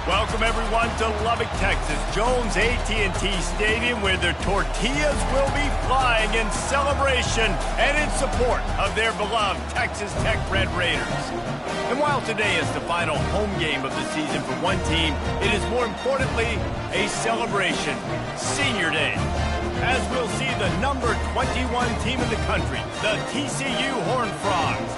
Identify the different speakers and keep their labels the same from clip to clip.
Speaker 1: Welcome everyone to Lubbock, Texas, Jones AT&T Stadium, where the tortillas will be flying in celebration and in support of their beloved Texas Tech Red Raiders. And while today is the final home game of the season for one team, it is more importantly a celebration, Senior Day, as we'll see the number 21 team in the country, the TCU Horned Frogs,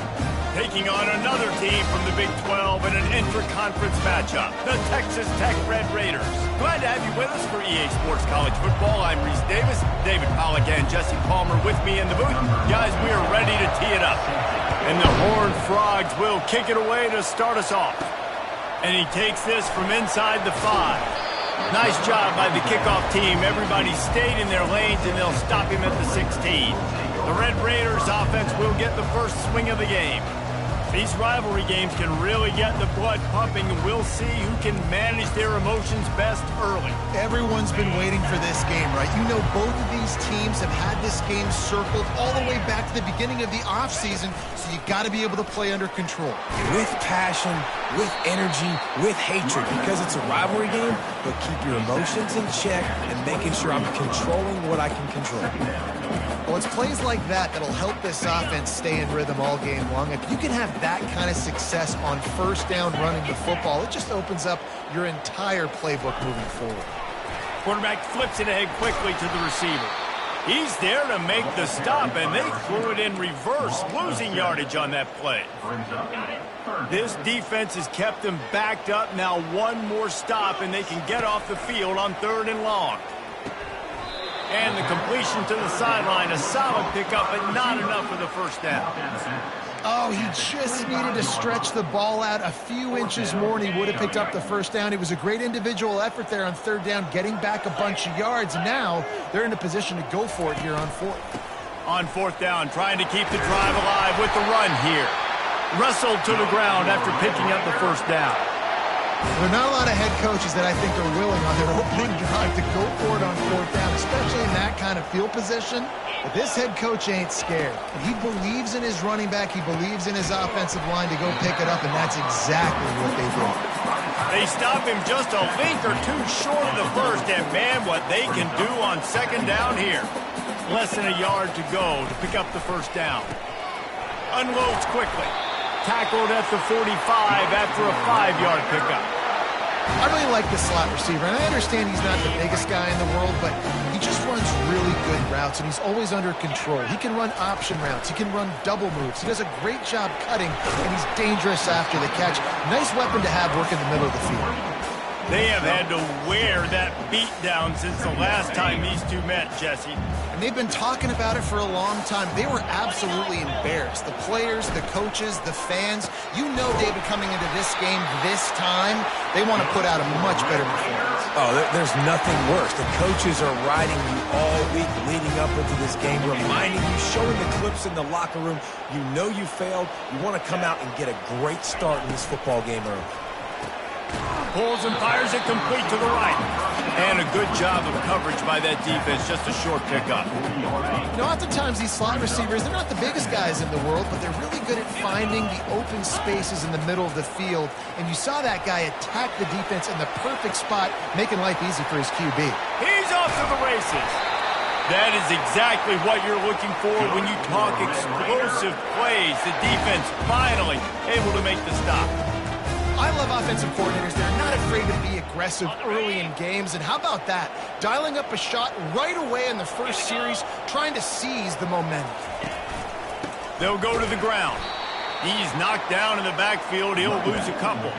Speaker 1: taking on another team from the Big 12 in an intra-conference matchup, the Texas Tech Red Raiders. Glad to have you with us for EA Sports College Football. I'm Reese Davis, David Pollack and Jesse Palmer with me in the booth. Guys, we are ready to tee it up. And the Horned Frogs will kick it away to start us off. And he takes this from inside the 5. Nice job by the kickoff team. Everybody stayed in their lanes and they'll stop him at the 16. The Red Raiders offense will get the first swing of the game. These rivalry games can really get the blood pumping, and we'll see who can manage their emotions best early.
Speaker 2: Everyone's been waiting for this game, right? You know, both of these teams have had this game circled all the way back to the beginning of the offseason, so you got to be able to play under control.
Speaker 3: With passion, with energy, with hatred, because it's a rivalry game, but keep your emotions in check and making sure I'm controlling what I can control.
Speaker 2: Well, it's plays like that that'll help this offense stay in rhythm all game long. If you can have that kind of success on first down running the football, it just opens up your entire playbook moving forward.
Speaker 1: Quarterback flips it ahead quickly to the receiver. He's there to make the stop, and they threw it in reverse, losing yardage on that play. This defense has kept them backed up. Now one more stop, and they can get off the field on 3rd and long. And the completion to the sideline, a solid pickup, but not enough for the first down.
Speaker 2: Oh, he just needed to stretch the ball out a few inches more, and he would have picked up the first down. It was a great individual effort there on 3rd down, getting back a bunch of yards. Now they're in a position to go for it here on 4th.
Speaker 1: On 4th down, trying to keep the drive alive with the run here. Wrestled to the ground after picking up the first down.
Speaker 2: There are not a lot of head coaches that I think are willing on their opening drive to go for it on 4th down, especially in that kind of field position. But this head coach ain't scared. He believes in his running back. He believes in his offensive line to go pick it up, and that's exactly what they did.
Speaker 1: They stop him just a link or two short of the first, and man, what they can do on 2nd down here. Less than a yard to go to pick up the first down. Unloads quickly. Tackled at the 45 after a 5-yard pickup.
Speaker 2: I really like this slot receiver, and I understand he's not the biggest guy in the world, but he just runs really good routes, and he's always under control. He can run option routes. He can run double moves. He does a great job cutting, and he's dangerous after the catch. Nice weapon to have working the middle of the field.
Speaker 1: They have had to wear that beat down since the last time these two met, Jesse.
Speaker 2: And they've been talking about it for a long time. They were absolutely embarrassed. The players, the coaches, the fans. You know, David, coming into this game this time, they want to put out a much better performance.
Speaker 3: Oh, there's nothing worse. The coaches are riding you all week leading up into this game, reminding you, showing the clips in the locker room. You know you failed. You want to come out and get a great start in this football game early.
Speaker 1: Pulls and fires it complete to the right. And a good job of coverage by that defense, just a short pickup.
Speaker 2: You know, oftentimes these slot receivers, they're not the biggest guys in the world, but they're really good at finding the open spaces in the middle of the field. And you saw that guy attack the defense in the perfect spot, making life easy for his QB.
Speaker 1: He's off to the races. That is exactly what you're looking for when you talk explosive plays. The defense finally able to make the stop.
Speaker 2: I love offensive coordinators. They're not afraid to be aggressive early in games. And how about that? Dialing up a shot right away in the first series, trying to seize the momentum.
Speaker 1: They'll go to the ground. He's knocked down in the backfield. He'll lose a couple.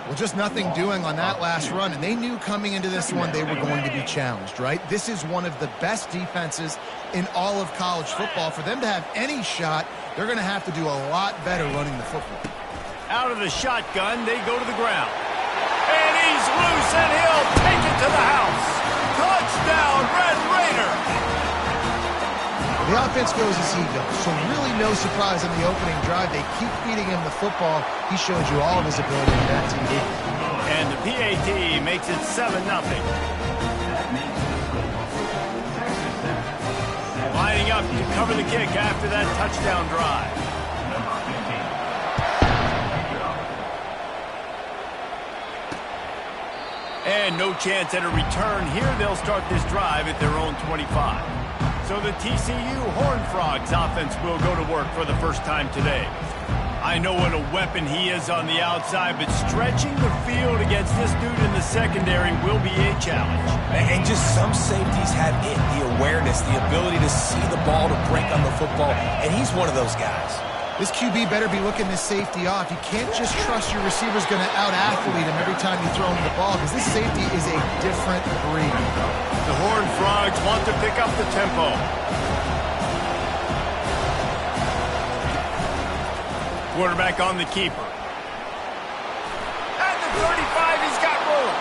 Speaker 2: Well, just nothing doing on that last run. And they knew coming into this one they were going to be challenged, right? This is one of the best defenses in all of college football. For them to have any shot, they're going to have to do a lot better running the football.
Speaker 1: Out of the shotgun, they go to the ground. And he's loose, and he'll take it to the house. Touchdown, Red Raider!
Speaker 2: The offense goes as he goes, so really no surprise on the opening drive. They keep feeding him the football. He showed you all of his ability in that TD.
Speaker 1: And the PAT makes it 7-0. Lining up to cover the kick after that touchdown drive. And no chance at a return here. They'll start this drive at their own 25. So the TCU Horned Frogs offense will go to work for the first time today. I know what a weapon he is on the outside, but stretching the field against this dude in the secondary will be a challenge.
Speaker 3: And just some safeties have it, the awareness, the ability to see the ball to break on the football, and he's one of those guys.
Speaker 2: This QB better be looking this safety off. You can't just trust your receiver's going to out-athlete him every time you throw him the ball, because this safety is a different breed.
Speaker 1: The Horned Frogs want to pick up the tempo. Quarterback on the keeper. At the 35, he's got room.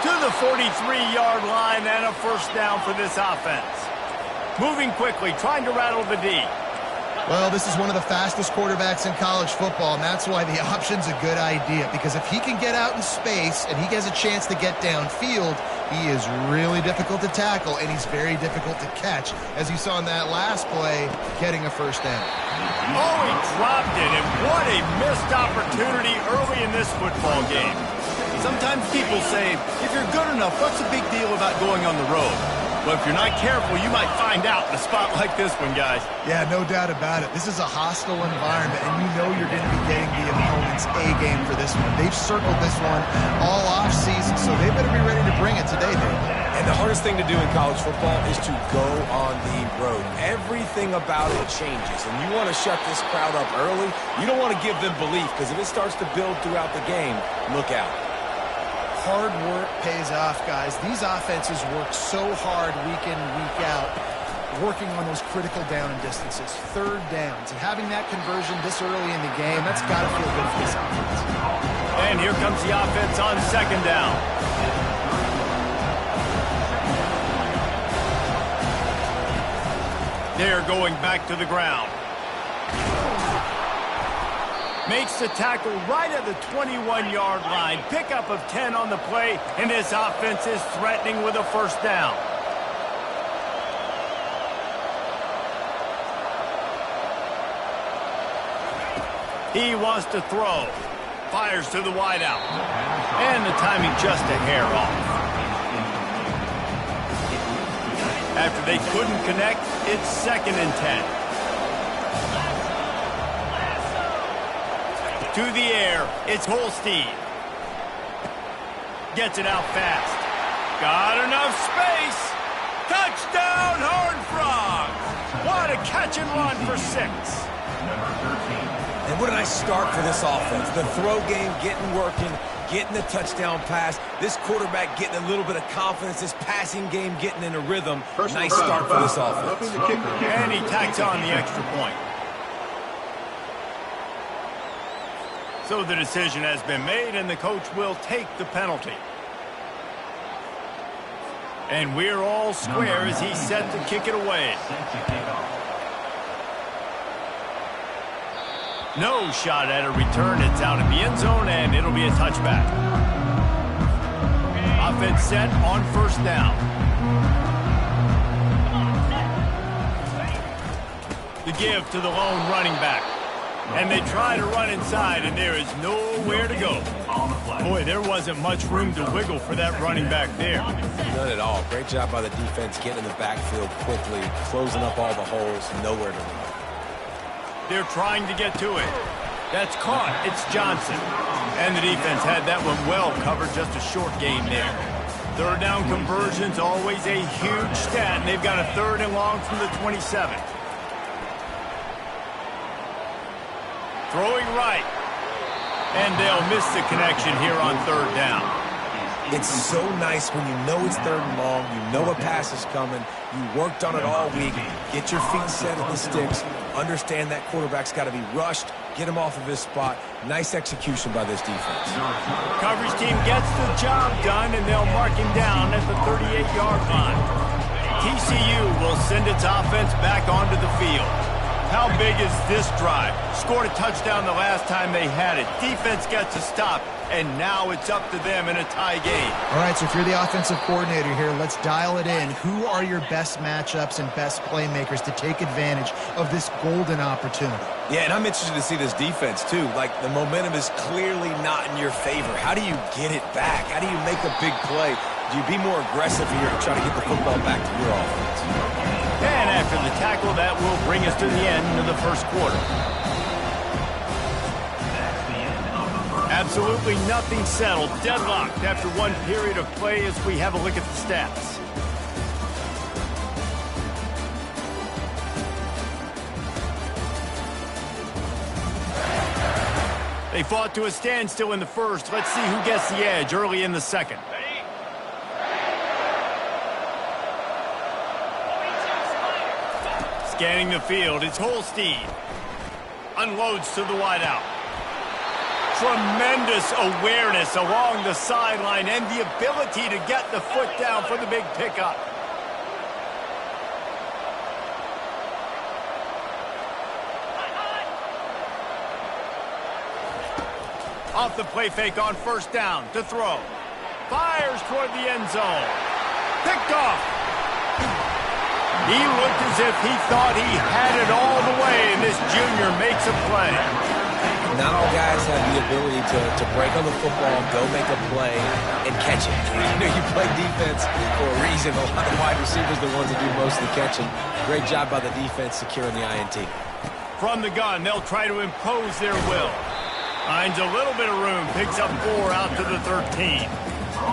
Speaker 1: To the 43-yard line and a first down for this offense. Moving quickly, trying to rattle the D.
Speaker 2: Well, this is one of the fastest quarterbacks in college football, and that's why the option's a good idea, because if he can get out in space and he has a chance to get downfield, he is really difficult to tackle, and he's very difficult to catch, as you saw in that last play, getting a first down.
Speaker 1: Oh, he dropped it, and what a missed opportunity early in this football game. Sometimes people say, if you're good enough, what's the big deal about going on the road? But if you're not careful, you might find out in a spot like this one, guys.
Speaker 2: Yeah, no doubt about it. This is a hostile environment, and you know you're going to be getting the opponent's A-game for this one. They've circled this one all off-season, so they better be ready to bring it today, Dave.
Speaker 3: And the hardest thing to do in college football is to go on the road. Everything about it changes, and you want to shut this crowd up early. You don't want to give them belief, because if it starts to build throughout the game, look out.
Speaker 2: Hard work pays off, guys. These offenses work so hard week in and week out, working on those critical down and distances, third downs, and having that conversion this early in the game, that's got to feel good for this offense.
Speaker 1: And here comes the offense on second down. They're going back to the ground. Makes the tackle right at the 21-yard line. Pickup of 10 on the play, and this offense is threatening with a first down. He wants to throw. Fires to the wideout. And the timing just a hair off. After they couldn't connect, it's 2nd and 10. To the air, it's Holstein. Gets it out fast. Got enough space. Touchdown, Horned Frogs. What a catch and run for 6.
Speaker 3: And what a nice start for this offense. The throw game getting working, getting the touchdown pass. This quarterback getting a little bit of confidence. This passing game getting in a rhythm. Nice start for this offense.
Speaker 1: And he tacks on the extra point. So the decision has been made, and the coach will take the penalty. And we're all square as he's set to kick it away. No shot at a return. It's out of the end zone, and it'll be a touchback. Offense set on first down. The give to the lone running back. And they try to run inside, and there is nowhere to go. Boy, there wasn't much room to wiggle for that running back there.
Speaker 3: None at all. Great job by the defense getting in the backfield quickly, closing up all the holes, nowhere to run.
Speaker 1: They're trying to get to it. That's caught. It's Johnson. And the defense had that one well covered, just a short game there. Third down conversions, always a huge stat, and they've got a 3rd and long from the 27. Throwing right. And they'll miss the connection here on 3rd down.
Speaker 3: It's so nice when you know it's 3rd and long, you know a pass is coming, you worked on it all week, get your feet set at the sticks, understand that quarterback's got to be rushed, get him off of his spot. Nice execution by this defense.
Speaker 1: Coverage team gets the job done, and they'll mark him down at the 38-yard line. TCU will send its offense back onto the field. How big is this drive? Scored a touchdown the last time they had it. Defense gets a stop, and now it's up to them in a tie game.
Speaker 2: All right, so if you're the offensive coordinator here, let's dial it in. Who are your best matchups and best playmakers to take advantage of this golden opportunity?
Speaker 3: Yeah, and I'm interested to see this defense, too. Like, the momentum is clearly not in your favor. How do you get it back? How do you make a big play? Do you be more aggressive here to try to get the football back to your offense?
Speaker 1: And after the tackle, that will bring us to the end of the first quarter. Absolutely nothing settled. Deadlocked after one period of play as we have a look at the stats. They fought to a standstill in the first. Let's see who gets the edge early in the second. Scanning the field, it's Holstein. Unloads to the wideout. Tremendous awareness along the sideline and the ability to get the foot down for the big pickup. Off the play fake on first down to throw. Fires toward the end zone. Picked off. He looked as if he thought he had it all the way, and this junior makes a play.
Speaker 3: Not all guys have the ability to break on the football, go make a play, and catch it. You know, you play defense for a reason. A lot of wide receivers are the ones that do most of the catching. Great job by the defense securing the INT.
Speaker 1: From the gun, they'll try to impose their will. Finds a little bit of room, picks up 4 out to the 13.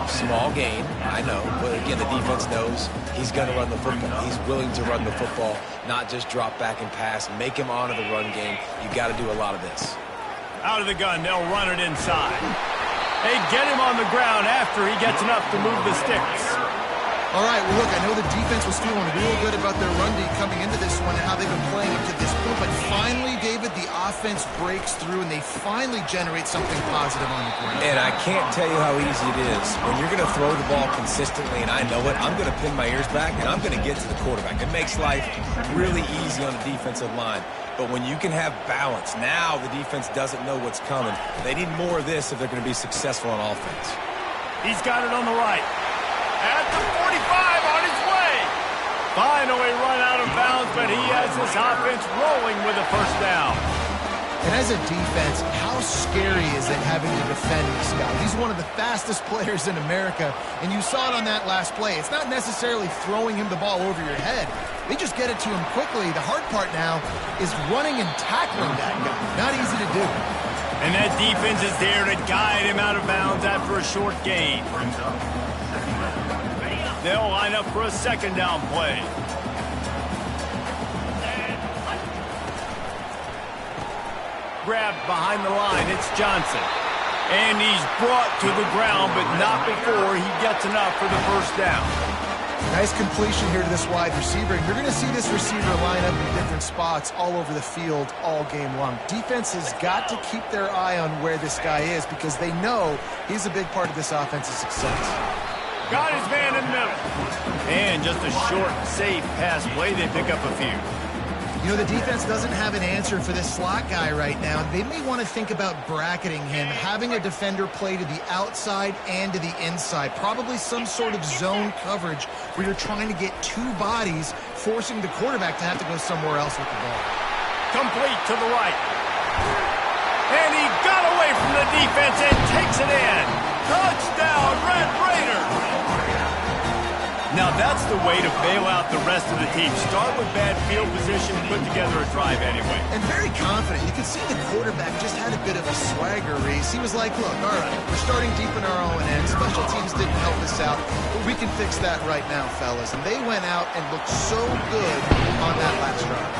Speaker 3: Small gain, I know, but again, the defense knows he's going to run the football. He's willing to run the football, not just drop back and pass. Make him honor the run game. You got to do a lot of this.
Speaker 1: Out of the gun, they'll run it inside. They get him on the ground after he gets enough to move the sticks.
Speaker 2: All right, well, look, I know the defense was feeling real good about their run D coming into this one and how they've been playing up to this point, but finally, David, the offense breaks through and they finally generate something positive on the ground.
Speaker 3: And I can't tell you how easy it is. When you're going to throw the ball consistently, and I know it, I'm going to pin my ears back and I'm going to get to the quarterback. It makes life really easy on the defensive line. But when you can have balance, now the defense doesn't know what's coming. They need more of this if they're going to be successful on offense.
Speaker 1: He's got it on the right. At the 45 on his way. Finally run out of bounds, but he has this offense rolling with a first down.
Speaker 2: And as a defense, how scary is it having to defend this guy? He's one of the fastest players in America, and you saw it on that last play. It's not necessarily throwing him the ball over your head. They just get it to him quickly. The hard part now is running and tackling that guy. Not easy to do.
Speaker 1: And that defense is there to guide him out of bounds after a short gain. They'll line up for a second down play. Grabbed behind the line, it's Johnson. And he's brought to the ground, but not before he gets enough for the first down.
Speaker 2: Nice completion here to this wide receiver, and you're going to see this receiver line up in different spots all over the field all game long. Defense has got to keep their eye on where this guy is because they know he's a big part of this offense's success.
Speaker 1: Got his man in the middle. And just a short, safe pass play. They pick up a few.
Speaker 2: You know, the defense doesn't have an answer for this slot guy right now. They may want to think about bracketing him, having a defender play to the outside and to the inside. Probably some sort of zone coverage where you're trying to get 2 bodies, forcing the quarterback to have to go somewhere else with the ball.
Speaker 1: Complete to the right. And he got away from the defense and takes it in. Touchdown, Red Raiders! Now that's the way to bail out the rest of the team. Start with bad field position, put together a drive anyway.
Speaker 2: And very confident. You can see the quarterback just had a bit of a swagger, Reese. He was like, look, all right, we're starting deep in our own end. Special teams didn't help us out, but we can fix that right now, fellas. And they went out and looked so good on that last drive.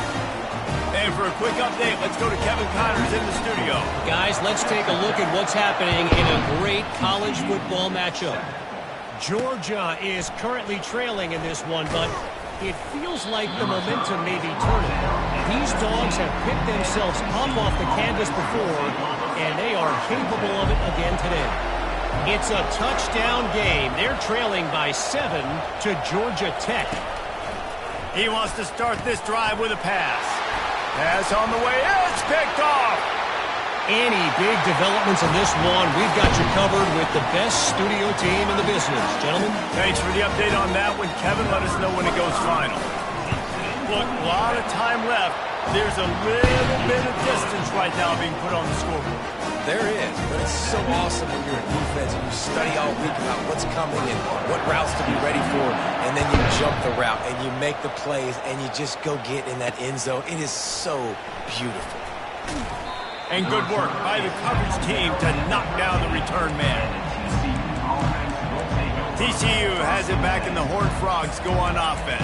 Speaker 1: And for a quick update, let's go to Kevin Connors in the studio.
Speaker 4: Guys, let's take a look at what's happening in a great college football matchup. Georgia is currently trailing in this one, but it feels like the momentum may be turning. These dogs have picked themselves up off the canvas before, and they are capable of it again today. It's a touchdown game. They're trailing by 7 to Georgia Tech.
Speaker 1: He wants to start this drive with a pass. Pass on the way. It's picked off.
Speaker 4: Any big developments in this one, we've got you covered with the best studio team in the business. Gentlemen.
Speaker 1: Thanks for the update on that one, Kevin. Let us know when it goes final. Look, a lot of time left. There's a little bit of distance right now being put on the scoreboard.
Speaker 3: There is, but it's so awesome when you're in defense and you study all week about what's coming and what routes to be ready for, and then you jump the route and you make the plays and you just go get in that end zone. It is so beautiful.
Speaker 1: And good work by the coverage team to knock down the return man. TCU has it back, and the Horned Frogs go on offense.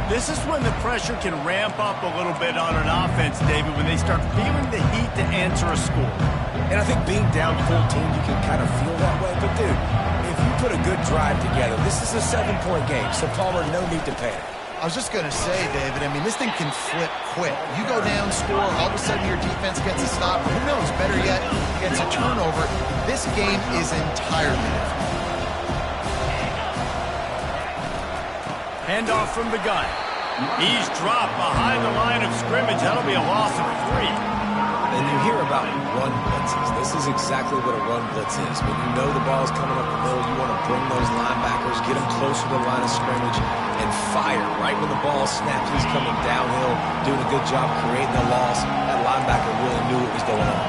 Speaker 1: This is when the pressure can ramp up a little bit on an offense, David, when they start feeling the heat to answer a score.
Speaker 3: And I think being down 14, you can kind of feel that way. But, dude, if you put a good drive together, this is a 7-point game, so Palmer, no need to panic.
Speaker 2: I was just going to say, David, I mean, this thing can flip quick. You go down, score, all of a sudden your defense gets a stop. Who knows? Better yet, gets a turnover. This game is entirely different.
Speaker 1: Handoff from the gun. He's dropped behind the line of scrimmage. That'll be a loss of 3.
Speaker 3: And you hear about run blitzes. This is exactly what a run blitz is. When you know the ball's coming up the middle, you want to bring those linebackers, get them closer to the line of scrimmage, and fire. Right when the ball snaps, he's coming downhill, doing a good job creating the loss. That linebacker really knew what was going on.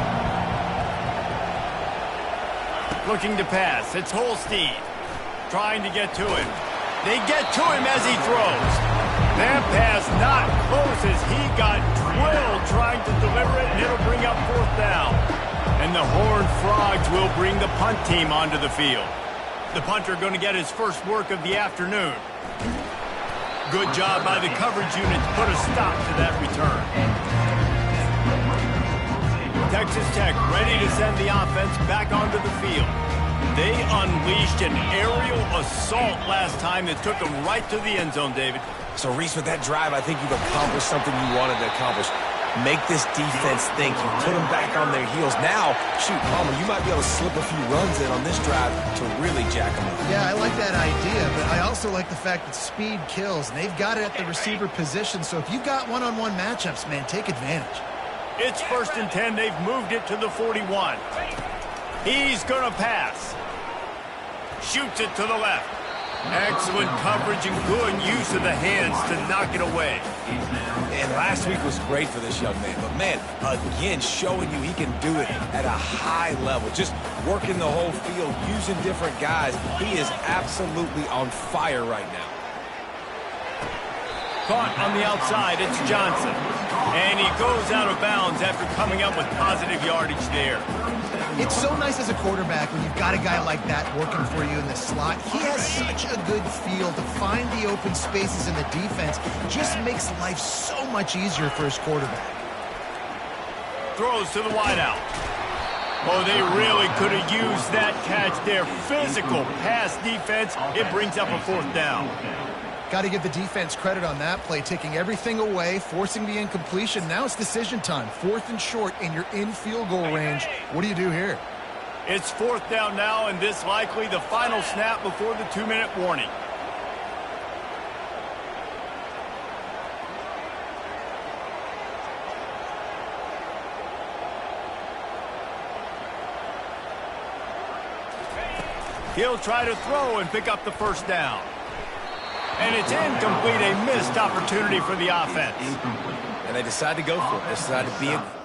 Speaker 1: Looking to pass. It's Holstein trying to get to him. They get to him as he throws. That pass not close as he got drilled trying to deliver it, and it'll bring up 4th down. And the Horned Frogs will bring the punt team onto the field. The punter going to get his first work of the afternoon. Good job by the coverage unit to put a stop to that return. Texas Tech ready to send the offense back onto the field. They unleashed an aerial assault last time that took them right to the end zone, David.
Speaker 3: So, Reese, with that drive, I think you've accomplished something you wanted to accomplish. Make this defense think. You put them back on their heels. Now, shoot, Palmer, you might be able to slip a few runs in on this drive to really jack them up.
Speaker 2: Yeah, I like that idea, but I also like the fact that speed kills, and they've got it at the receiver position. So if you've got one-on-one matchups, man, take advantage.
Speaker 1: It's 1st and 10. They've moved it to the 41. He's going to pass. Shoots it to the left. Excellent coverage and good use of the hands to knock it away.
Speaker 3: And last week was great for this young man. But, man, again, showing you he can do it at a high level. Just working the whole field, using different guys. He is absolutely on fire right now.
Speaker 1: Caught on the outside, it's Johnson. And he goes out of bounds after coming up with positive yardage there.
Speaker 2: It's so nice as a quarterback when you've got a guy like that working for you in the slot. He has such a good feel to find the open spaces in the defense. Just makes life so much easier for his quarterback.
Speaker 1: Throws to the wideout. Oh, they really could have used that catch there. Physical pass defense. It brings up a 4th down.
Speaker 2: Got to give the defense credit on that play, taking everything away, forcing the incompletion. Now it's decision time. 4th and short, and you're in field goal range. What do you do here?
Speaker 1: It's 4th down now, and this likely the final snap before the 2-minute warning. He'll try to throw and pick up the 1st down. And it's incomplete, a missed opportunity for the offense.
Speaker 3: And they decide to go for it. They decide to be a...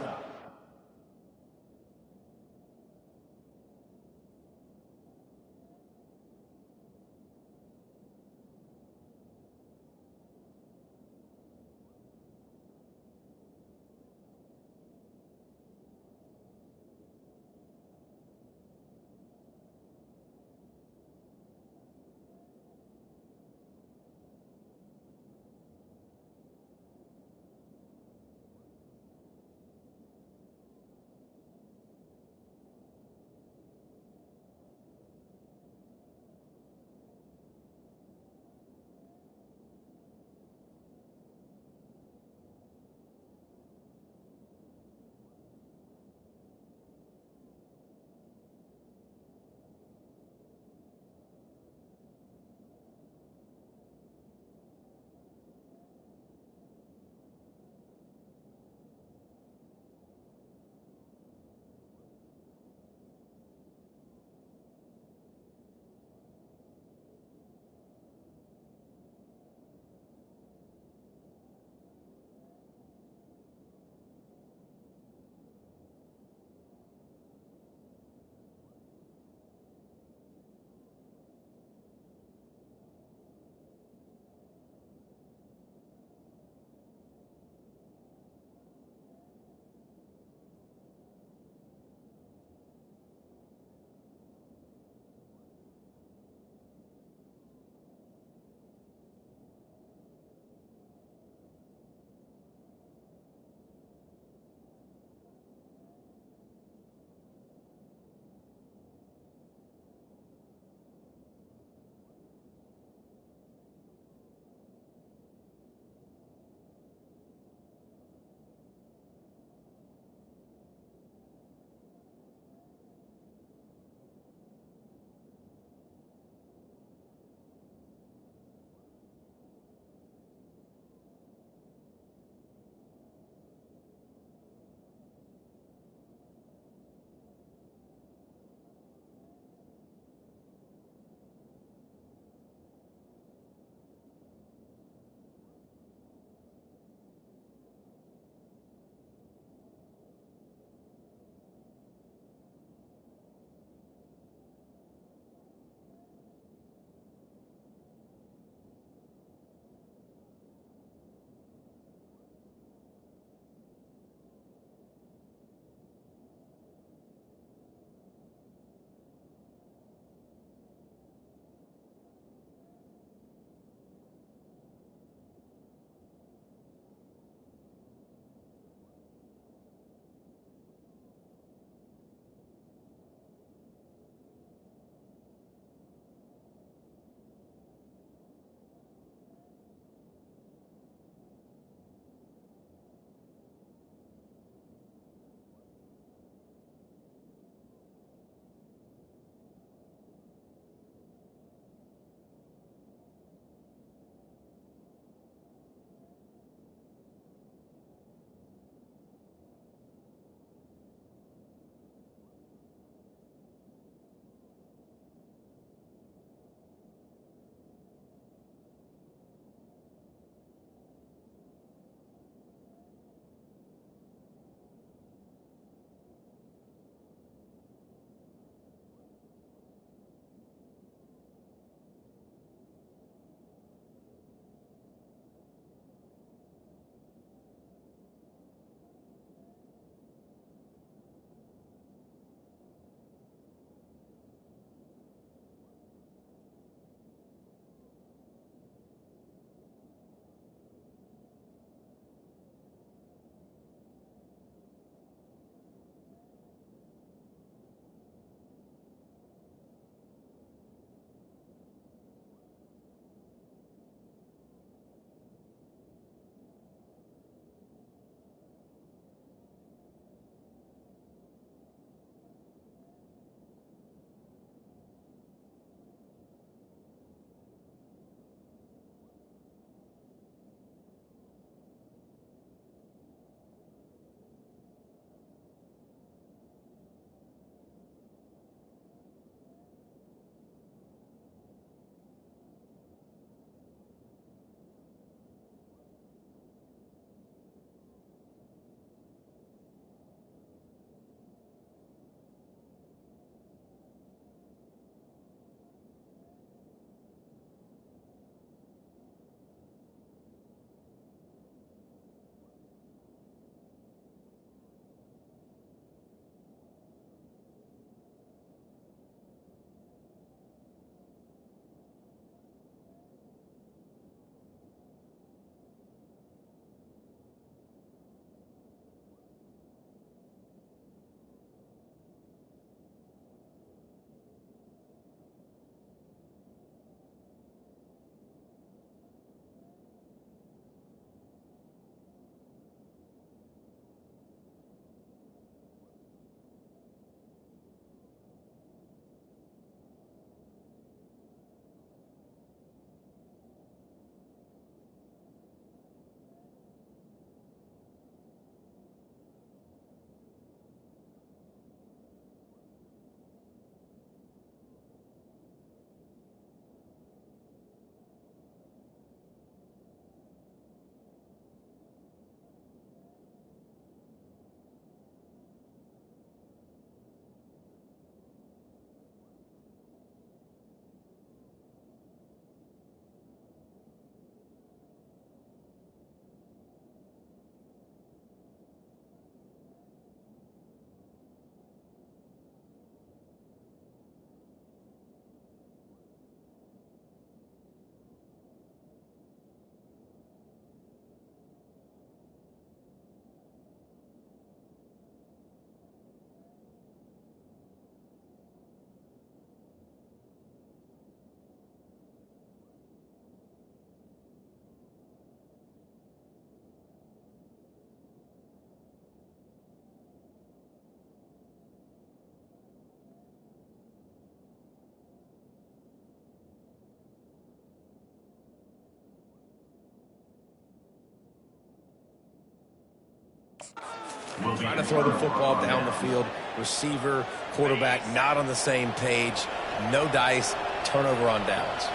Speaker 3: Trying to throw the football down the field. Receiver, quarterback, not on the same page. No dice. Turnover on downs.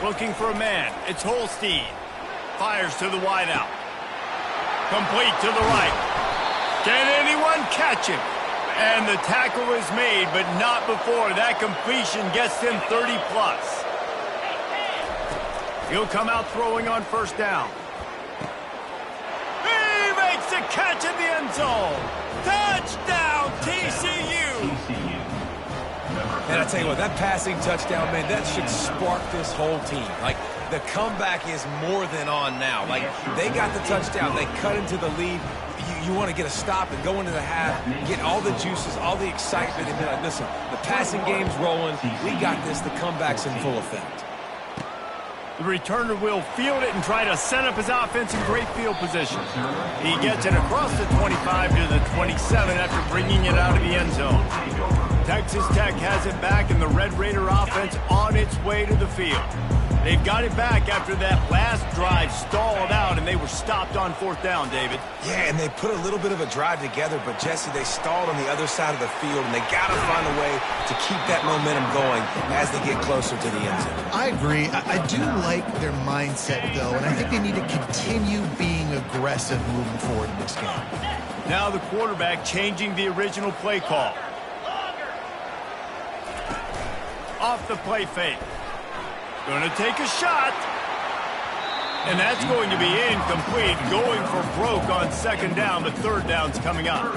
Speaker 1: Looking for a man. It's Holstein. Fires to the wideout. Complete to the right. Can anyone catch him? And the tackle is made, but not before that completion gets him 30-plus. He'll come out throwing on first down. He makes the catch in the end zone. Touchdown, TCU.
Speaker 3: And I tell you what, that passing touchdown, man, that should spark this whole team. Like, the comeback is more than on now. Like, they got the touchdown. They cut into the lead. You want to get a stop and go into the half, get all the juices, all the excitement, and be like, listen, the passing game's rolling. We got this. The comeback's in full effect.
Speaker 1: The returner will field it and try to set up his offense in great field position. He gets it across the 25 to the 27 after bringing it out of the end zone. Texas Tech has it back, and the Red Raider offense on its way to the field. They've got it back after that last drive stalled out, and they were stopped on fourth down, David.
Speaker 3: Yeah, and they put a little bit of a drive together, but, Jesse, they stalled on the other side of the field, and they got to find a way to keep that momentum going as they get closer to the end zone.
Speaker 2: I agree. I do like their mindset, though, and I think they need to continue being aggressive moving forward in this game.
Speaker 1: Now the quarterback changing the original play call. Off the play fake. Going to take a shot. And that's going to be incomplete. Going for broke on second down, but third down's coming up.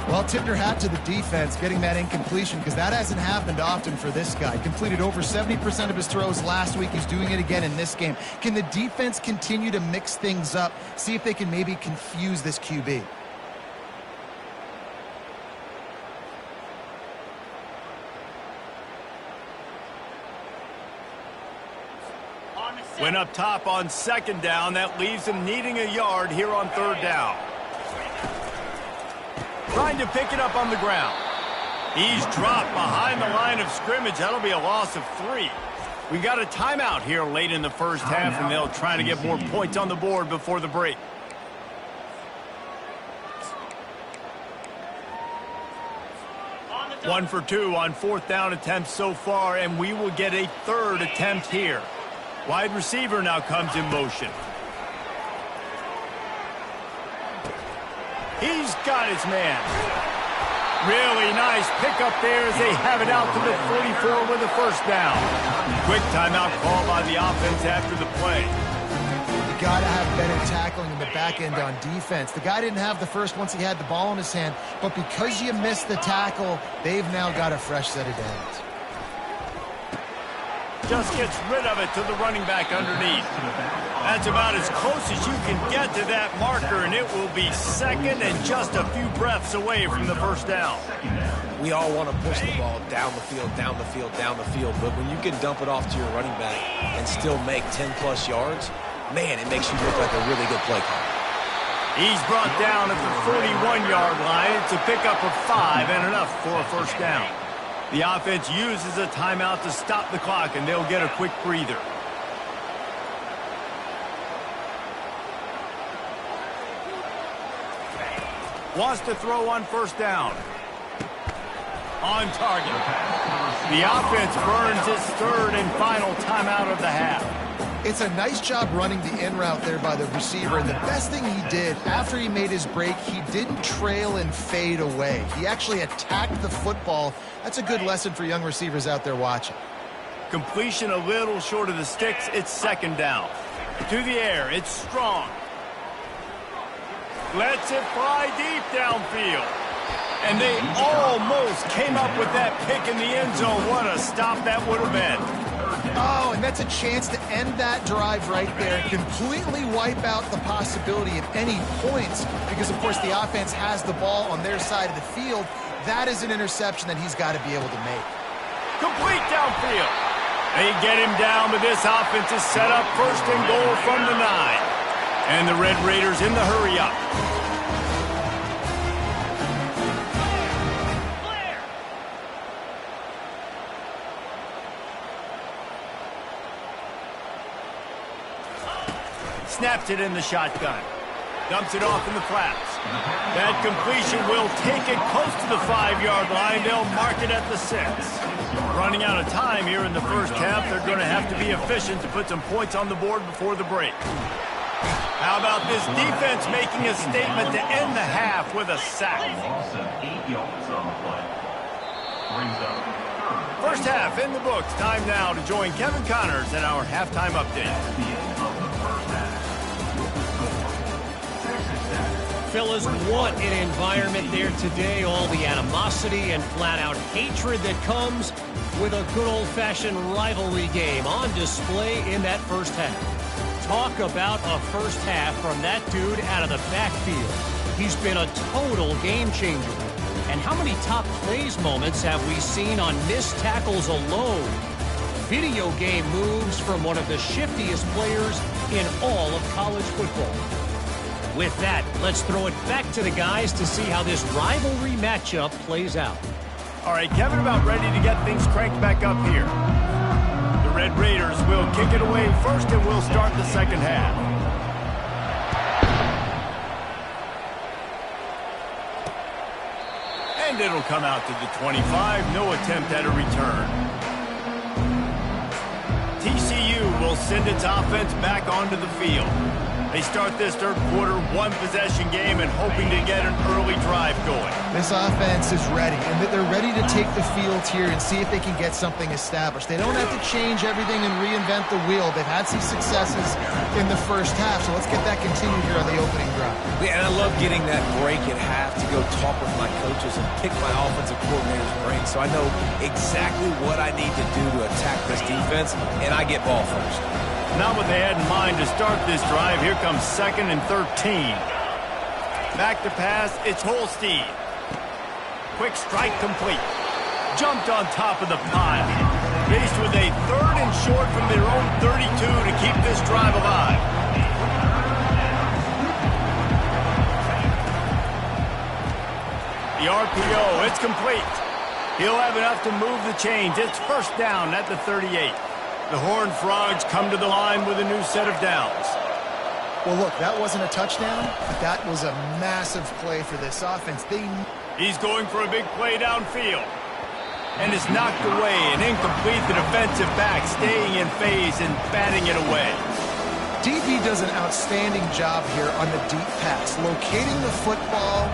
Speaker 2: Well, tip your hat to the defense getting that incompletion, because that hasn't happened often for this guy. Completed over 70% of his throws last week. He's doing it again in this game. Can the defense continue to mix things up? See if they can maybe confuse this QB.
Speaker 1: Went up top on second down. That leaves him needing a yard here on third down. Trying to pick it up on the ground. He's dropped behind the line of scrimmage. That'll be a loss of 3. We got a timeout here late in the first half, and they'll try to get more points on the board before the break. One for 2 on fourth down attempts so far, and we will get a third attempt here. Wide receiver now comes in motion. He's got his man. Really nice pickup there as they have it out to the 44 with a first down. Quick timeout call by the offense after the play.
Speaker 2: You got to have better tackling in the back end on defense. The guy didn't have the first once he had the ball in his hand, but because you missed the tackle, they've now got a fresh set of downs.
Speaker 1: Just gets rid of it to the running back underneath. That's about as close as you can get to that marker, and it will be second and just a few breaths away from the first down.
Speaker 3: We all want to push the ball down the field, down the field, down the field, but when you can dump it off to your running back and still make 10-plus yards, man, it makes you look like a really good play call.
Speaker 1: He's brought down at the 41-yard line. It's a pickup of 5 and enough for a first down. The offense uses a timeout to stop the clock, and they'll get a quick breather. Wants to throw on first down. On target. The offense burns its third and final timeout of the half.
Speaker 2: It's a nice job running the in route there by the receiver, and the best thing he did after he made his break, he didn't trail and fade away. He actually attacked the football. That's a good lesson for young receivers out there watching.
Speaker 1: Completion a little short of the sticks. It's second down. To the air. It's Strong. Lets it fly deep downfield. And they almost came up with that pick in the end zone. What a stop that would have been.
Speaker 2: Oh, and that's a chance to end that drive right there and completely wipe out the possibility of any points because, of course, the offense has the ball on their side of the field. That is an interception that he's got to be able to make.
Speaker 1: Complete downfield. They get him down, but this offense is set up first and goal from the 9. And the Red Raiders in the hurry up. Snaps it in the shotgun. Dumps it off in the flats. That completion will take it close to the 5-yard line. They'll mark it at the 6. Running out of time here in the first half. They're going to have to be efficient to put some points on the board before the break. How about this defense making a statement to end the half with a sack? First half in the books. Time now to join Kevin Connors in our halftime update.
Speaker 4: Fellas, what an environment there today. All the animosity and flat-out hatred that comes with a good old-fashioned rivalry game on display in that first half. Talk about a first half from that dude out of the backfield. He's been a total game changer. And how many top plays moments have we seen on missed tackles alone? Video game moves from one of the shiftiest players in all of college football. With that, let's throw it back to the guys to see how this rivalry matchup plays out.
Speaker 1: All right, Kevin, about ready to get things cranked back up here. The Red Raiders will kick it away first, and we'll start the second half. And it'll come out to the 25. No attempt at a return. TCU will send its offense back onto the field. They start this third quarter one-possession game and hoping to get an early drive going.
Speaker 2: This offense is ready, and they're ready to take the field here and see if they can get something established. They don't have to change everything and reinvent the wheel. They've had some successes in the first half, so let's get that continued here on the opening drive.
Speaker 3: Yeah, and I love getting that break at half to go talk with my coaches and pick my offensive coordinator's brain so I know exactly what I need to do to attack this defense, and I get ball first.
Speaker 1: Not what they had in mind to start this drive. Here comes 2nd and 13. Back to pass, it's Holstein. Quick strike complete. Jumped on top of the pile. Faced with a 3rd and short from their own 32 to keep this drive alive. The RPO, it's complete. He'll have enough to move the chains. It's first down at the 38. The Horned Frogs come to the line with a new set of downs.
Speaker 2: Well, look, that wasn't a touchdown, but that was a massive play for this offense.
Speaker 1: He's going for a big play downfield. And it's knocked away and incomplete. The defensive back staying in phase and batting it away.
Speaker 2: DB does an outstanding job here on the deep pass. Locating the football,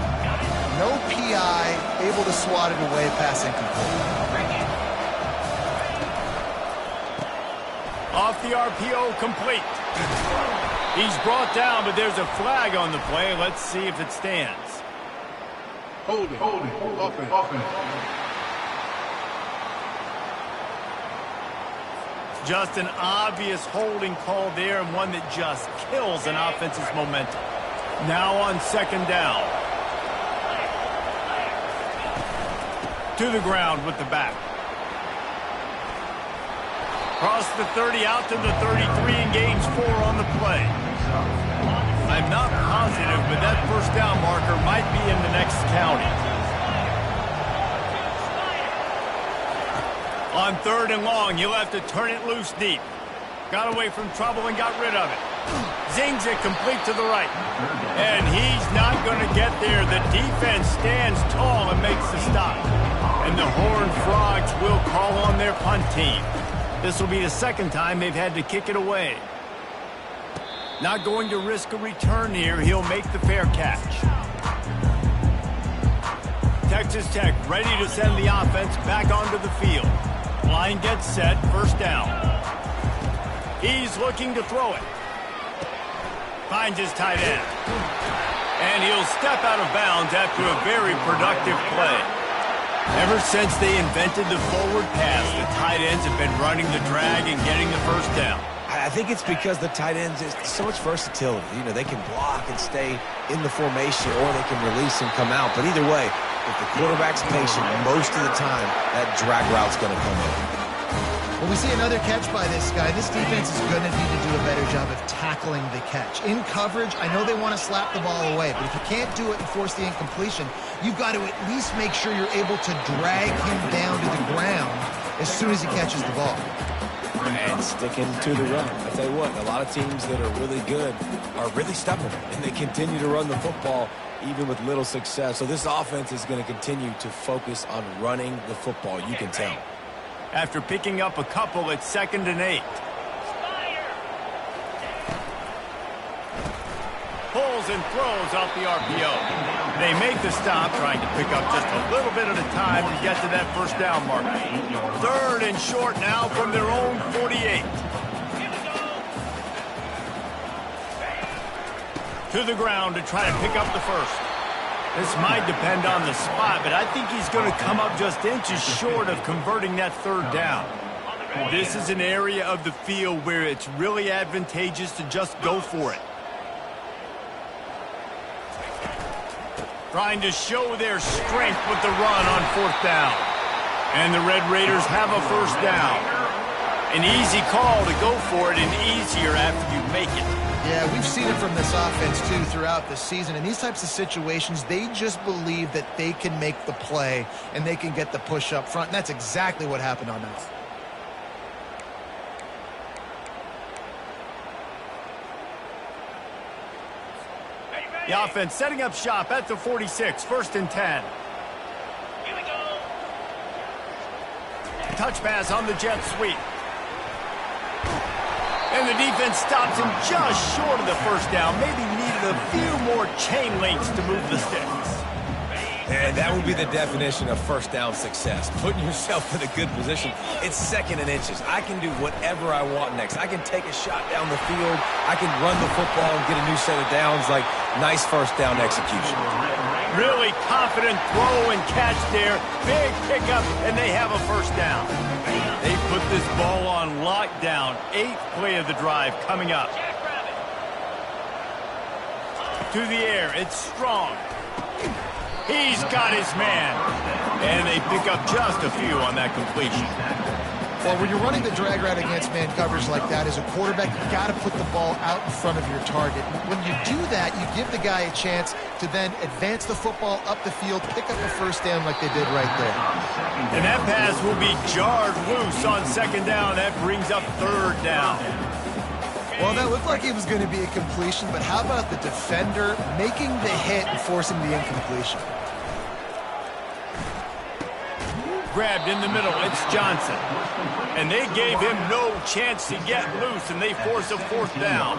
Speaker 2: no PI, able to swat it away, pass incomplete.
Speaker 1: Off the RPO, complete. He's brought down, but there's a flag on the play. Let's see if it stands.
Speaker 5: Hold it, open.
Speaker 1: Just an obvious holding call there, and one that just kills an offense's momentum. Now on 2nd down. To the ground with the back. Across the 30, out to the 33, and gains 4 on the play. I'm not positive, but that first down marker might be in the next county. On 3rd and long, he'll have to turn it loose deep. Got away from trouble and got rid of it. Zings it complete to the right. And he's not going to get there. The defense stands tall and makes the stop. And the Horned Frogs will call on their punt team. This will be the 2nd time they've had to kick it away. Not going to risk a return here. He'll make the fair catch. Texas Tech ready to send the offense back onto the field. Line gets set, first down. He's looking to throw it. Finds his tight end. And he'll step out of bounds after a very productive play. Ever since they invented the forward pass, the tight ends have been running the drag and getting the first down.
Speaker 3: I think it's because the tight ends is so much versatility. You know, they can block and stay in the formation, or they can release and come out. But either way, if the quarterback's patient, most of the time, that drag route's going to come in.
Speaker 2: When we see another catch by this guy, this defense is going to need to do a better job of tackling the catch. In coverage, I know they want to slap the ball away, but if you can't do it and force the incompletion, you've got to at least make sure you're able to drag him down to the ground as soon as he catches the ball.
Speaker 3: and sticking to the run. I tell you what, a lot of teams that are really good are really stubborn, and they continue to run the football even with little success. So this offense is going to continue to focus on running the football. You can tell.
Speaker 1: After picking up a couple, it's 2nd and 8. Pulls and throws off the RPO. They make the stop, trying to pick up just a little bit at a time to get to that first down mark. 3rd and short now from their own 48. To the ground to try to pick up the first. This might depend on the spot, but I think he's going to come up just inches short of converting that 3rd down. This is an area of the field where it's really advantageous to just go for it. Trying to show their strength with the run on 4th down. And the Red Raiders have a first down. An easy call to go for it, and easier after you make it.
Speaker 2: Yeah, we've seen it from this offense, too, throughout the season. In these types of situations, they just believe that they can make the play and they can get the push up front. And that's exactly what happened on that.
Speaker 1: The offense setting up shop at the 46, 1st and 10.
Speaker 6: Here we go.
Speaker 1: Touch pass on the jet sweep. And the defense stops him just short of the first down. Maybe needed a few more chain links to move the sticks.
Speaker 3: And that would be the definition of first down success. Putting yourself in a good position. It's 2nd and inches. I can do whatever I want next. I can take a shot down the field. I can run the football and get a new set of downs. Like, nice first down execution.
Speaker 1: Really confident throw and catch there. Big pickup, and they have a first down. They put this ball on lockdown. 8th play of the drive coming up. To the air, it's Strong. He's got his man. And they pick up just a few on that completion.
Speaker 2: Well, when you're running the drag route against man coverage like that, as a quarterback, you've got to put the ball out in front of your target. When you do that, you give the guy a chance to then advance the football up the field, pick up a first down like they did right there.
Speaker 1: And that pass will be jarred loose on 2nd down. That brings up 3rd down.
Speaker 2: Well, that looked like it was going to be a completion, but how about the defender making the hit and forcing the incompletion?
Speaker 1: Grabbed in the middle, it's Johnson. And they gave him no chance to get loose, and they force a 4th down.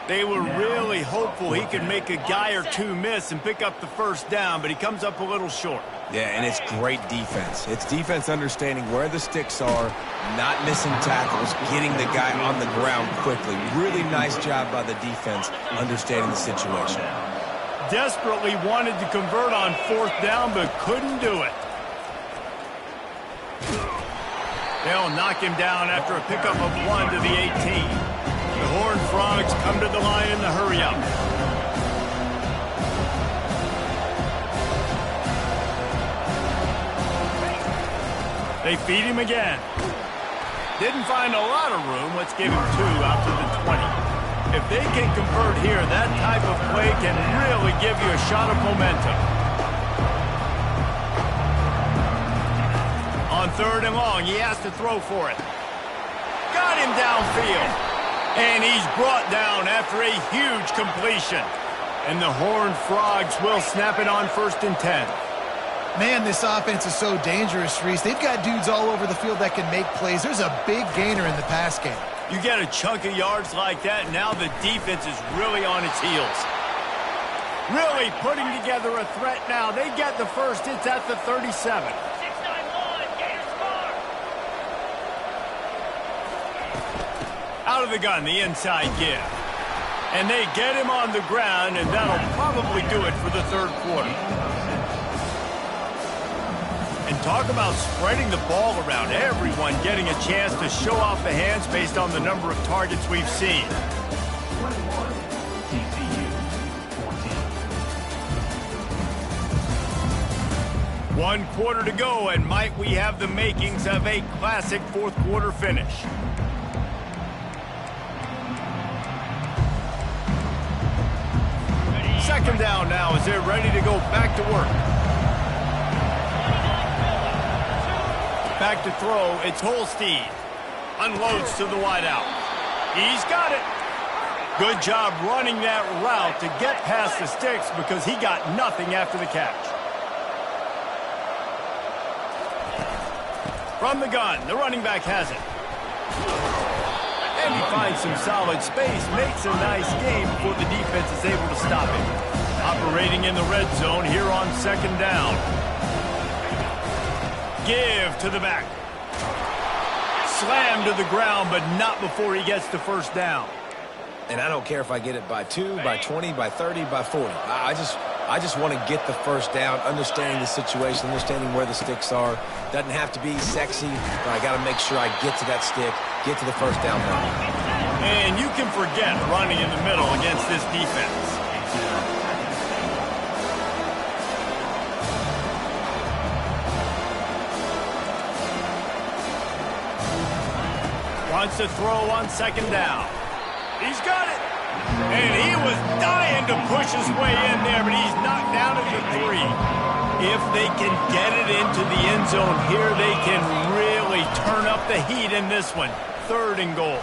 Speaker 1: They were really hopeful he could make a guy or two miss and pick up the first down, but he comes up a little short.
Speaker 3: Yeah, and it's great defense. It's defense understanding where the sticks are, not missing tackles, getting the guy on the ground quickly. Really nice job by the defense understanding the situation.
Speaker 1: Desperately wanted to convert on 4th down, but couldn't do it. They'll knock him down after a pickup of 1 to the 18. The Horned Frogs come to the line in the hurry-up. They feed him again. Didn't find a lot of room. Let's give him 2 out to the 20. If they can convert here, that type of play can really give you a shot of momentum. On 3rd and long, he has to throw for it. Got him downfield. And he's brought down after a huge completion. And the Horned Frogs will snap it on 1st and 10.
Speaker 2: Man, this offense is so dangerous, Reese. They've got dudes all over the field that can make plays. There's a big gainer in the pass game.
Speaker 1: You get a chunk of yards like that, now the defense is really on its heels. Really putting together a threat now. They get the first. It's at the 37. Out of the gun, the inside give. And they get him on the ground, and that'll probably do it for the 3rd quarter. And talk about spreading the ball around. Everyone getting a chance to show off the hands based on the number of targets we've seen. One quarter to go, and might we have the makings of a classic 4th quarter finish. Second down now as they're ready to go back to work. Back to throw, it's Holstein. Unloads to the wideout. He's got it. Good job running that route to get past the sticks because he got nothing after the catch. From the gun, the running back has it. And he finds some solid space, makes a nice game before the defense is able to stop him. Operating in the red zone here on second down. Give to the back. Slam to the ground, but not before he gets the first down.
Speaker 3: And I don't care if I get it by 2, by 20, by 30, by 40. I just want to get the first down, understanding the situation, understanding where the sticks are. Doesn't have to be sexy, but I got to make sure I get to that stick, get to the first down run.
Speaker 1: And you can forget running in the middle against this defense. Wants to throw on second down. He's got it. And he was dying to push his way in there, but he's knocked down at the 3. If they can get it into the end zone here, they can really turn up the heat in this one. 3rd and goal.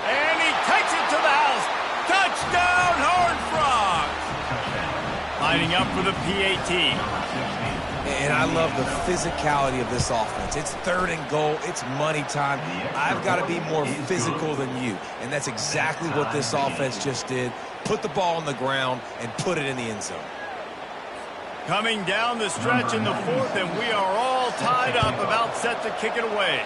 Speaker 1: And he takes it to the house. Touchdown, Horned Frogs. Lining up for the PAT.
Speaker 3: And I love the physicality of this offense. It's 3rd and goal. It's money time. I've got to be more physical than you. And that's exactly what this offense just did. Put the ball on the ground and put it in the end zone.
Speaker 1: Coming down the stretch in the 4th, and we are all tied up, about set to kick it away.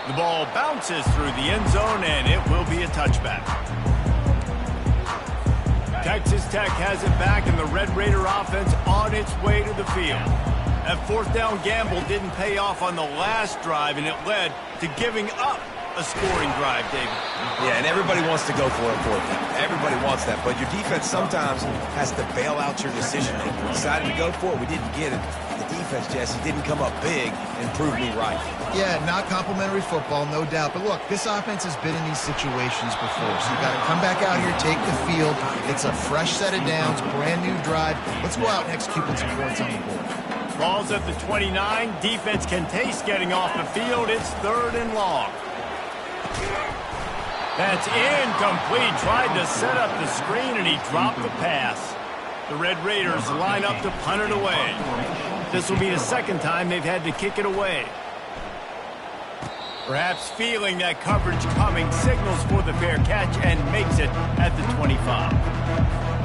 Speaker 1: The ball bounces through the end zone, and it will be a touchback. Texas Tech has it back, and the Red Raider offense on its way to the field. That 4th down gamble didn't pay off on the last drive, and it led to giving up a scoring drive, David.
Speaker 3: Yeah, and everybody wants to go for it. Everybody wants that, but your defense sometimes has to bail out your decision-making. We decided to go for it. We didn't get it. The defense, Jesse, didn't come up big and prove me right.
Speaker 2: Yeah, not complimentary football, no doubt. But look, this offense has been in these situations before, so you got to come back out here, take the field. It's a fresh set of downs, brand new drive. Let's go out and execute with some points on the board.
Speaker 1: Ball's at the 29. Defense can taste getting off the field. It's 3rd and long. That's incomplete. Tried to set up the screen, and he dropped the pass. The Red Raiders line up to punt it away. This will be the 2nd time they've had to kick it away. Perhaps feeling that coverage coming, signals for the fair catch and makes it at the 25.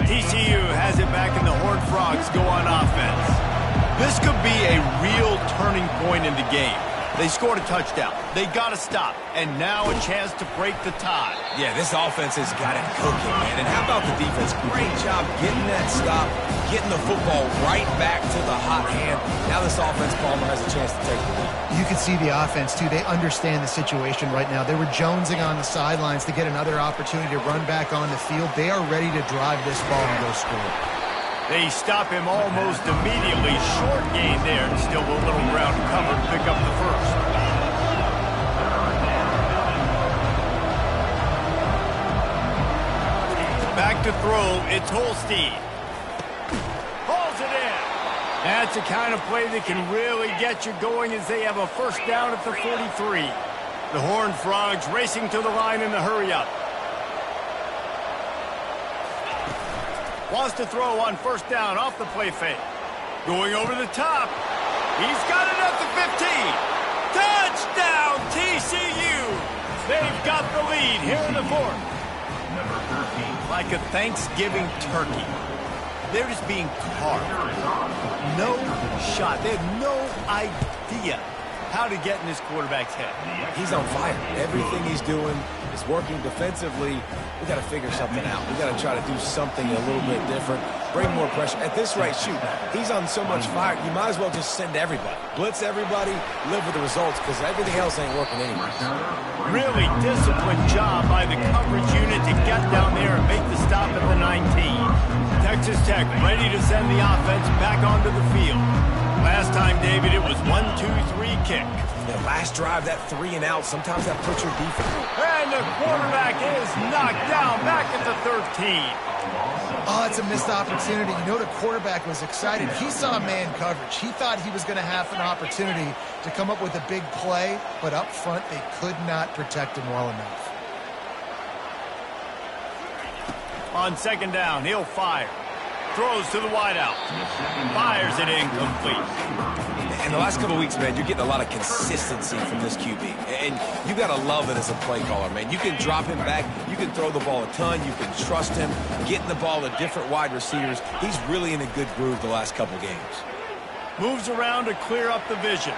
Speaker 1: TCU has it back, and the Horned Frogs go on offense. This could be a real turning point in the game. They scored a touchdown. They got to stop. And now a chance to break the tie.
Speaker 3: Yeah, this offense has got it cooking, man. And how about the defense? Great job getting that stop, getting the football right back to the hot hand. Now this offense, Palmer, has a chance to take the lead.
Speaker 2: You can see the offense, too. They understand the situation right now. They were jonesing on the sidelines to get another opportunity to run back on the field. They are ready to drive this ball and go score.
Speaker 1: They stop him almost immediately. Short gain there. Still a little ground to cover to pick up the 1st. Back to throw. It's Holstein. Hauls it in. That's the kind of play that can really get you going as they have a 1st down at the 43. The Horned Frogs racing to the line in the hurry-up. Wants to throw on 1st down off the play fake. Going over the top. He's got it at the 15. Touchdown, TCU. They've got the lead here in the 4th. Like a Thanksgiving turkey. They're just being carved. No shot. They have no idea how to get in this quarterback's head.
Speaker 3: He's on fire. Everything he's doing is working defensively. We got to figure something out. We got to try to do something a little bit different. Bring more pressure. At this rate, shoot, he's on so much fire, you might as well just send everybody. Blitz everybody, live with the results, because everything else ain't working anyway.
Speaker 1: Really disciplined job by the coverage unit to get down there and make the stop at the 19. Texas Tech ready to send the offense back onto the field. Last time, David, it was 1-2-3 kick.
Speaker 3: The last drive, that 3 and out, sometimes that puts your defense.
Speaker 1: And the quarterback is knocked down back at the 13.
Speaker 2: Oh, it's a missed opportunity. You know, the quarterback was excited. He saw man coverage. He thought he was going to have an opportunity to come up with a big play, but up front, they could not protect him well enough.
Speaker 1: On second down, he'll fire. Throws to the wideout. Fires it incomplete.
Speaker 3: In the last couple of weeks, man, you're getting a lot of consistency from this QB. And you got to love it as a play caller, man. You can drop him back. You can throw the ball a ton. You can trust him. Getting the ball to different wide receivers. He's really in a good groove the last couple games.
Speaker 1: Moves around to clear up the vision.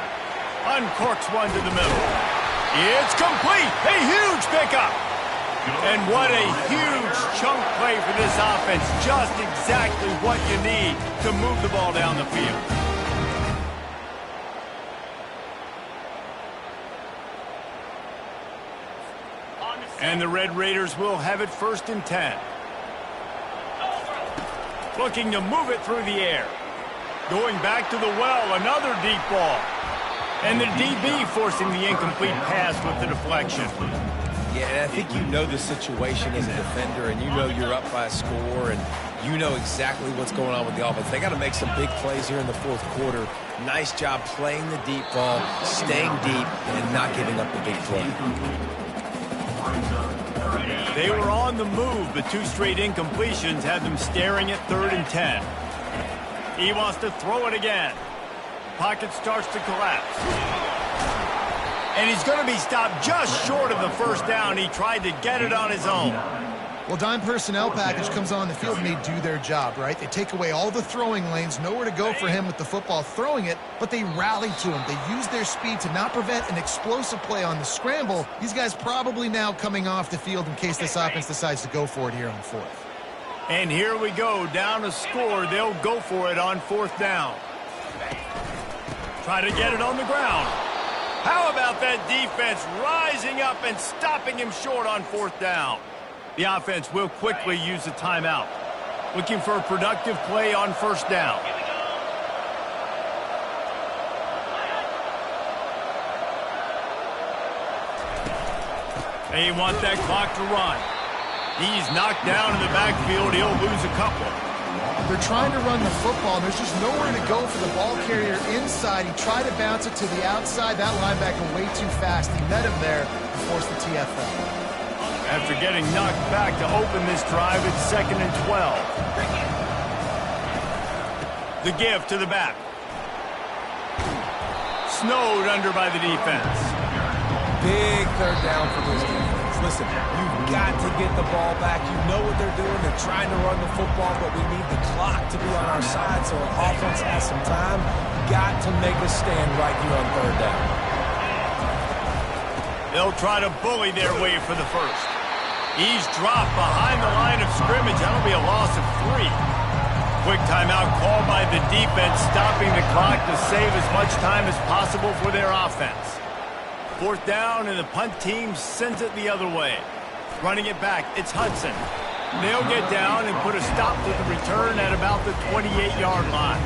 Speaker 1: Uncorks one to the middle. It's complete. A huge pickup. And what a huge chunk play for this offense. Just exactly what you need to move the ball down the field. And the Red Raiders will have it 1st and 10. Looking to move it through the air. Going back to the well, another deep ball. And the DB forcing the incomplete pass with the deflection.
Speaker 3: Yeah, and I think you know the situation as a defender, and you know you're up by a score, and you know exactly what's going on with the offense. They got to make some big plays here in the 4th quarter. Nice job playing the deep ball, staying deep, and not giving up the big play.
Speaker 1: They were on the move, but 2 straight incompletions had them staring at 3rd and 10. He wants to throw it again. Pocket starts to collapse. And he's going to be stopped just short of the 1st down. He tried to get it on his own.
Speaker 2: Well, dime personnel package comes on the field and they do their job, right? They take away all the throwing lanes, nowhere to go for him with the football throwing it, but they rally to him. They use their speed to not prevent an explosive play on the scramble. These guys probably now coming off the field in case this offense decides to go for it here on 4th.
Speaker 1: And here we go, down a score. They'll go for it on 4th down. Try to get it on the ground. How about that defense rising up and stopping him short on 4th down? The offense will quickly use a timeout. Looking for a productive play on 1st down. They want that clock to run. He's knocked down in the backfield. He'll lose a couple.
Speaker 2: They're trying to run the football, and there's just nowhere to go for the ball carrier inside. He tried to bounce it to the outside. That linebacker way too fast. He met him there and forced the TFL.
Speaker 1: After getting knocked back to open this drive, it's 2nd and 12. The give to the back. Snowed under by the defense.
Speaker 3: Big 3rd down for this defense. Listen, you've got to get the ball back. You know what they're doing. They're trying to run the football, but we need the clock to be on our side so our offense has some time. Got to make a stand right here on 3rd down.
Speaker 1: They'll try to bully their way for the 1st. He's dropped behind the line of scrimmage. That'll be a loss of 3. Quick timeout called by the defense, stopping the clock to save as much time as possible for their offense. 4th down, and the punt team sends it the other way. Running it back, it's Hudson. They'll get down and put a stop to the return at about the 28-yard line.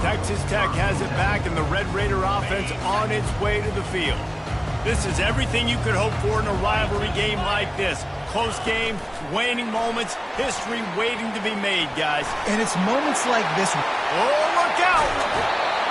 Speaker 1: Texas Tech has it back, and the Red Raider offense on its way to the field. This is everything you could hope for in a rivalry game like this. Close game, waning moments, history waiting to be made, guys.
Speaker 2: And it's moments like this.
Speaker 1: Oh, look out!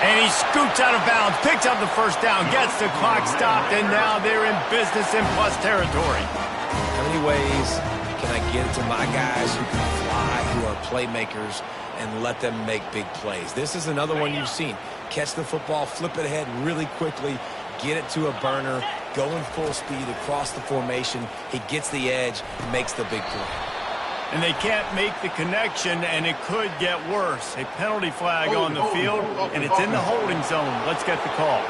Speaker 1: And he scoots out of bounds, picks up the 1st down, gets the clock stopped, and now they're in business in plus territory.
Speaker 3: How many ways can I get to my guys who can fly, who are playmakers, and let them make big plays? This is another one you've seen. Catch the football, flip it ahead really quickly, get it to a burner, going full speed across the formation. He gets the edge, makes the big play.
Speaker 1: And they can't make the connection, and it could get worse. A penalty flag on the field, and it's in the holding zone. Let's get the call.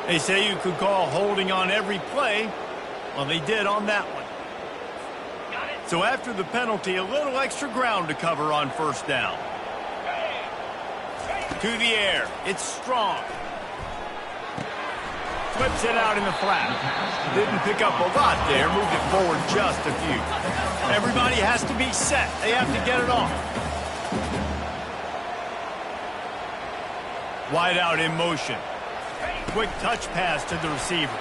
Speaker 1: They say you could call holding on every play. Well, they did on that one. So after the penalty, a little extra ground to cover on 1st down. To the air. It's Strong. Flips it out in the flat. Didn't pick up a lot there. Moved it forward just a few. Everybody has to be set. They have to get it off. Wide out in motion. Quick touch pass to the receiver.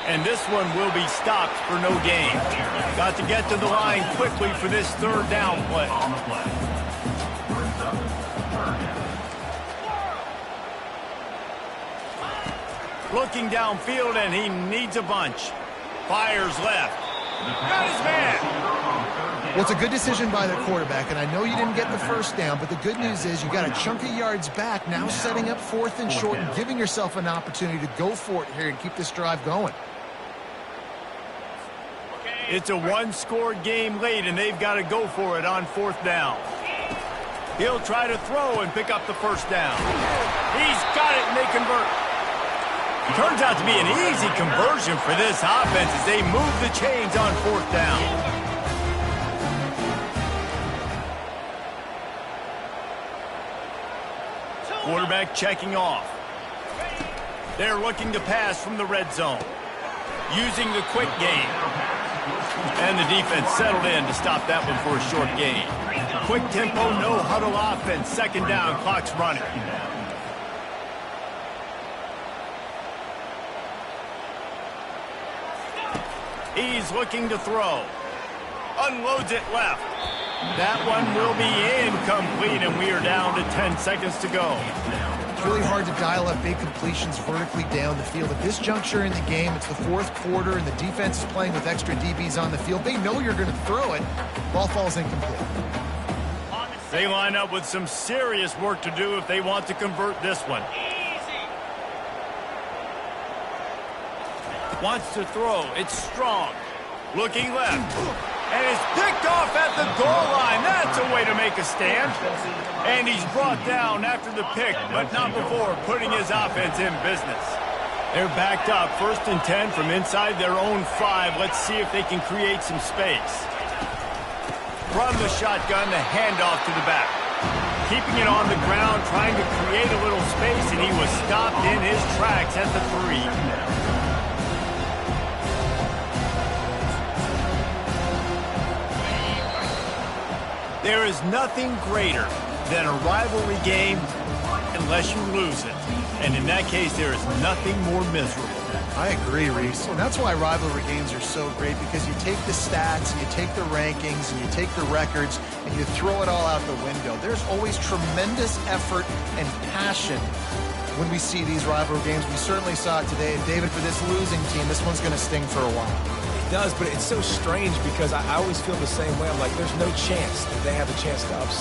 Speaker 1: And this one will be stopped for no gain. Got to get to the line quickly for this third down play. Looking downfield, and he needs a bunch. Fires left. Got his man.
Speaker 2: Well, it's a good decision by the quarterback, and I know you didn't get the first down, but the good news is you got a chunk of yards back, now setting up 4th and short and giving yourself an opportunity to go for it here and keep this drive going.
Speaker 1: It's a one-score game late, and they've got to go for it on 4th down. He'll try to throw and pick up the first down. He's got it, and they convert. Turns out to be an easy conversion for this offense as they move the chains on 4th down. Quarterback checking off. They're looking to pass from the red zone. Using the quick game. And the defense settled in to stop that one for a short gain. Quick tempo, no huddle offense. 2nd down, clock's running. He's looking to throw. Unloads it left. That one will be incomplete, and we are down to 10 seconds to go.
Speaker 2: It's really hard to dial up big completions vertically down the field. At this juncture in the game, it's the 4th quarter, and the defense is playing with extra DBs on the field. They know you're going to throw it. Ball falls incomplete.
Speaker 1: They line up with some serious work to do if they want to convert this one. Wants to throw. It's strong. Looking left. And it's picked off at the goal line. That's a way to make a stand. And he's brought down after the pick, but not before putting his offense in business. They're backed up. 1st and 10 from inside their own 5. Let's see if they can create some space. From the shotgun, the handoff to the back. Keeping it on the ground, trying to create a little space, and he was stopped in his tracks at the 3. There is nothing greater than a rivalry game unless you lose it. And in that case, there is nothing more miserable.
Speaker 2: I agree, Reese. And that's why rivalry games are so great, because you take the stats, and you take the rankings, and you take the records, and you throw it all out the window. There's always tremendous effort and passion when we see these rivalry games. We certainly saw it today. And David, for this losing team, this one's going to sting for a while.
Speaker 3: Does, but it's so strange because I always feel the same way. I'm like, there's no chance that they have a chance to upset.